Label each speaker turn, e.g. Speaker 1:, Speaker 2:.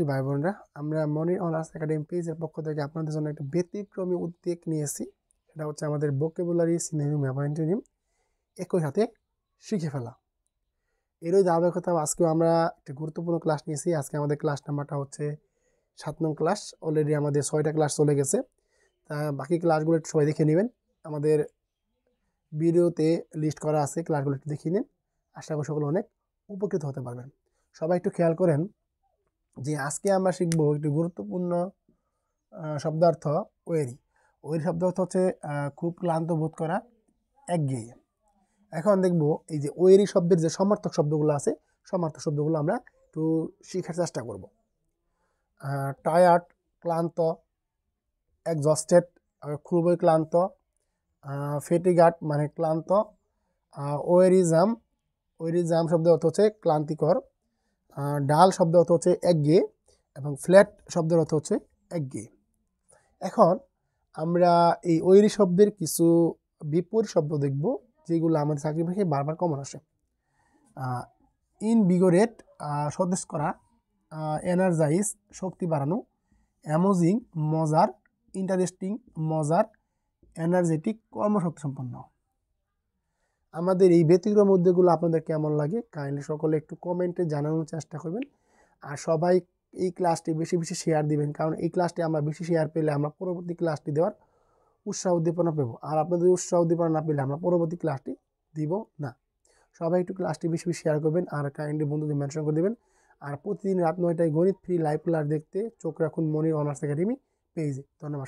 Speaker 1: ভাই বোনরা, আমরা মনির অনার্স একাডেমি পেজের পক্ষ থেকে আপনাদের জন্য একটা ব্যতিক্রমী উদ্যোগ নিয়েছি। সেটা হচ্ছে আমাদের ভোকাবুলারি সিনোনিম অ্যান্টোনিম একই সাথে শিখে ফেলা। এরই ধারাবাহিকতা আজকেও আমরা একটা গুরুত্বপূর্ণ ক্লাস নিয়েছি। আজকে আমাদের ক্লাস নাম্বারটা হচ্ছে 7 নং ক্লাস। অলরেডি আমাদের 6টা ক্লাস চলে গেছে। বাকি ক্লাসগুলো একটু সবাই দেখে নেবেন। আমাদের ভিডিওতে লিস্ট করা আছে, ক্লাসগুলো একটু দেখিয়ে নিন। আশা করি সকলে অনেক উপকৃত হতে পারবেন। সবাই একটু খেয়াল করেন যে আজকে আমরা শিখব একটি গুরুত্বপূর্ণ শব্দার্থ ওয়েরি। ওয়েরি শব্দ অর্থ হচ্ছে খুব ক্লান্ত বোধ করা, একঘেয়ে। এখন দেখব এই যে ওয়েরি শব্দের যে সমার্থক শব্দগুলো আছে, সমার্থক শব্দগুলো আমরা একটু শেখার চেষ্টা করব। টায়ার্ড, ক্লান্ত, এক্সস্টেড, খুবই ক্লান্ত, ফেটিগার্ড মানে ক্লান্ত, ওয়েরিজাম, ওয়েরিজাম শব্দ অর্থ হচ্ছে ক্লান্তিকর, ডাল শব্দ অর্থ হচ্ছে একঘেয়ে এবং ফ্ল্যাট শব্দের অর্থ হচ্ছে একঘেয়ে। এখন আমরা এই ওয়েরি শব্দের কিছু বিপরীত শব্দ দেখব, যেগুলো আমাদের চাকরি ভাষায় বারবার কমন আসে। ইনভিগোরেট, সতেজ করা, এনার্জাইজ, শক্তি বাড়ানো, অ্যামোজিং, মজার, ইন্টারেস্টিং, মজার, এনার্জেটিক, কর্মশক্তি সম্পন্ন। আমাদের এই ব্যতিক্রম উদ্যোগগুলো আপনাদের কেমন লাগে কাইন্ডলি সকলে একটু কমেন্টে জানানোর চেষ্টা করবেন। আর সবাই এই ক্লাসটি বেশি বেশি শেয়ার দিবেন, কারণ এই ক্লাসটি আমরা বেশি শেয়ার পেলে আমরা পরবর্তী ক্লাসটি দেওয়ার উৎসাহ উদ্দীপনা পাব। আর আপনাদের উৎসাহ উদ্দীপনা না পেলে আমরা পরবর্তী ক্লাসটি দিব না। সবাই একটু ক্লাসটি বেশি বেশি শেয়ার করবেন আর কাইন্ডলি বন্ধুদের মেনশন করে দেবেন। আর প্রতিদিন রাত 9টায় গণিত ফ্রি লাইভ ক্লাস দেখতে চোখ রাখুন মনির অনার্স একাডেমি পেজে। ধন্যবাদ।